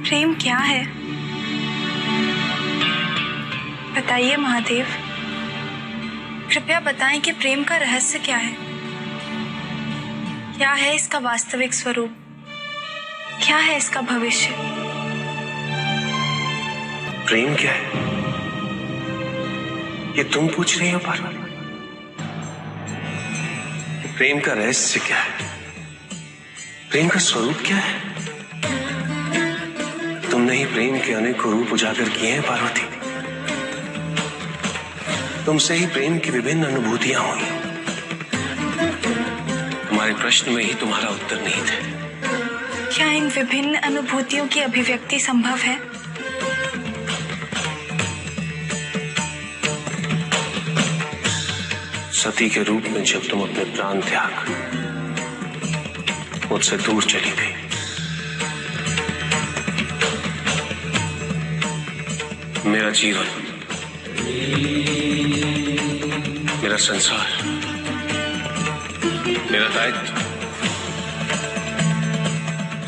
प्रेम क्या है? बताइए महादेव, कृपया बताएं कि प्रेम का रहस्य क्या है? क्या है इसका वास्तविक स्वरूप? क्या है इसका भविष्य? प्रेम क्या है ये तुम पूछ रही हो पार्वती? प्रेम का रहस्य क्या है? प्रेम का स्वरूप क्या है? तुमने ही प्रेम के अनेकों रूप उजागर किए हैं पार्वती। तुमसे ही प्रेम की विभिन्न अनुभूतियां हुई। तुम्हारे प्रश्न में ही तुम्हारा उत्तर नहीं थे। क्या इन विभिन्न अनुभूतियों की अभिव्यक्ति संभव है? सती के रूप में जब तुम अपने प्राण त्याग मुझसे दूर चली गई, मेरा जीवन, मेरा संसार, मेरा दायित्व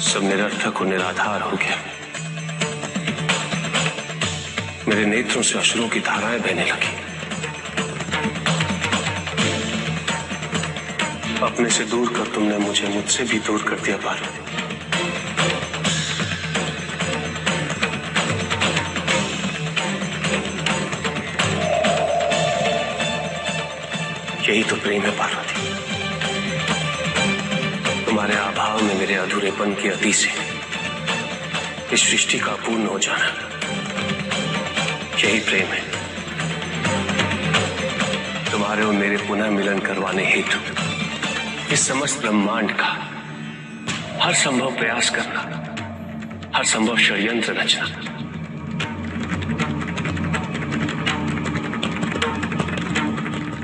सब निरर्थक और निराधार हो गया। मेरे नेत्रों से अश्रुओं की धाराएं बहने लगी। अपने से दूर कर तुमने मुझे मुझसे भी दूर कर दिया पार्वती। यही तो प्रेम है पार्वती। तुम्हारे अभाव में मेरे अधूरेपन की अति से इस सृष्टि का पूर्ण हो जाना, यही प्रेम है। तुम्हारे और मेरे पुनः मिलन करवाने हेतु इस समस्त ब्रह्मांड का हर संभव प्रयास करना, हर संभव षड्यंत्र रचना।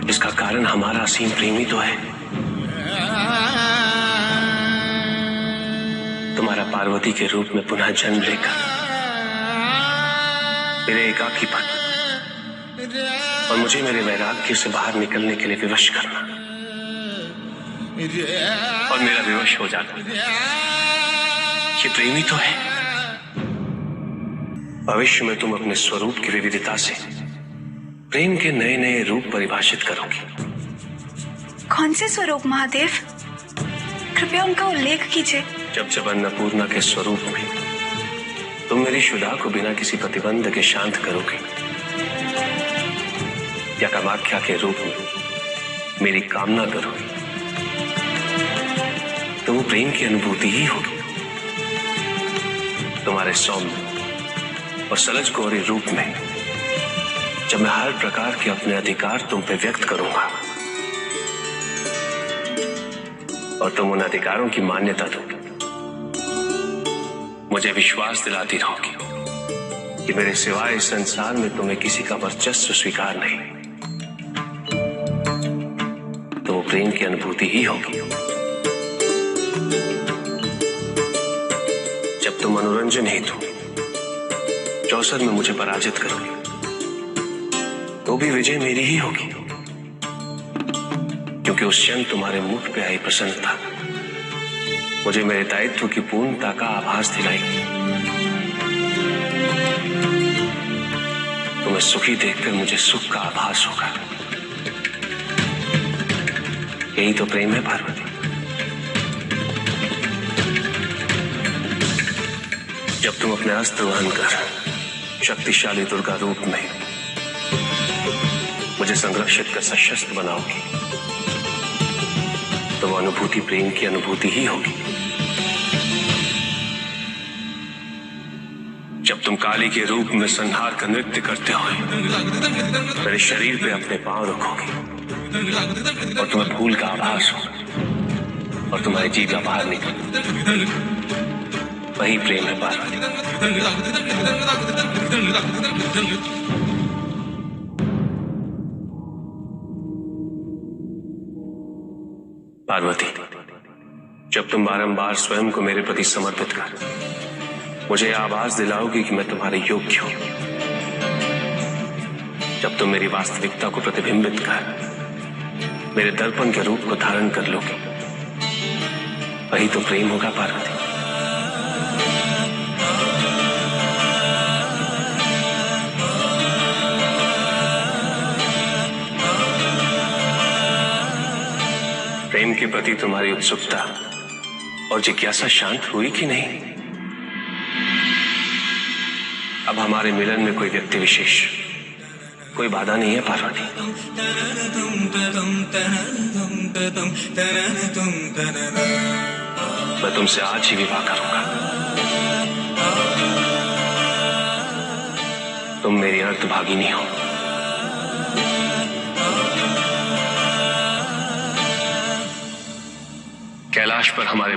इसका कारण हमारा असीम प्रेम ही तो है। तुम्हारा पार्वती के रूप में पुनः जन्म लेकर मेरे एकाकीपन और मुझे मेरे वैराग्य से बाहर निकलने के लिए विवश करना और मेरा विवश हो जाना, ये प्रेम ही तो है। भविष्य में तुम अपने स्वरूप की विविधता से प्रेम के नए नए रूप परिभाषित करोगे। कौन से स्वरूप महादेव? कृपया उनका उल्लेख कीजिए। जब जब अन्नपूर्णा के स्वरूप में तुम मेरी शुदा को बिना किसी प्रतिबंध के शांत करोगे, या कामाख्या के रूप में मेरी कामना करोगे, तो वो प्रेम की अनुभूति ही होगी। तुम्हारे सौम्य और सलज गौरी रूप में जब मैं हर प्रकार के अपने अधिकार तुम पे व्यक्त करूंगा और तुम उन अधिकारों की मान्यता दोगे, मुझे विश्वास दिलाती रहोगी कि मेरे सिवाय इस संसार में तुम्हें किसी का वर्चस्व स्वीकार नहीं, तो वो प्रेम की अनुभूति ही होगी। जब तुम मनोरंजन हेतु चौसर में मुझे पराजित करोगे, तो भी विजय मेरी ही होगी, क्योंकि उस क्षण तुम्हारे मुख पे आई प्रसन्नता मुझे मेरे दायित्व की पूर्णता का आभास दिलाएगी। तुम्हें सुखी देखकर मुझे सुख का आभास होगा। यही तो प्रेम है पार्वती। जब तुम अपने अस्त्र वहन कर शक्तिशाली दुर्गा रूप में मुझे संरक्षित कर सशस्त्र बनाओगी, तो वो अनुभूति प्रेम की अनुभूति ही होगी। जब तुम काली के रूप में संहार का नृत्य करते हो मेरे शरीर पे अपने पांव रखोगे और तुम्हें फूल का आभास हो और तुम्हारी जीवा बाहर निकल, वही प्रेम है पार्वती। पार्वती, जब तुम बारंबार स्वयं को मेरे प्रति समर्पित कर मुझे आवाज दिलाओगी कि मैं तुम्हारे योग्य हूं, जब तुम मेरी वास्तविकता को प्रतिबिंबित कर मेरे दर्पण के रूप को धारण कर लोगे, वही तो प्रेम होगा पार्वती। प्रेम के प्रति तुम्हारी उत्सुकता और जिज्ञासा शांत हुई कि नहीं? अब हमारे मिलन में कोई व्यक्ति विशेष, कोई बाधा नहीं है पार्वती। मैं तुमसे आज ही विवाह करूंगा। तुम मेरी अर्धभागिनी हो। कैलाश पर हमारे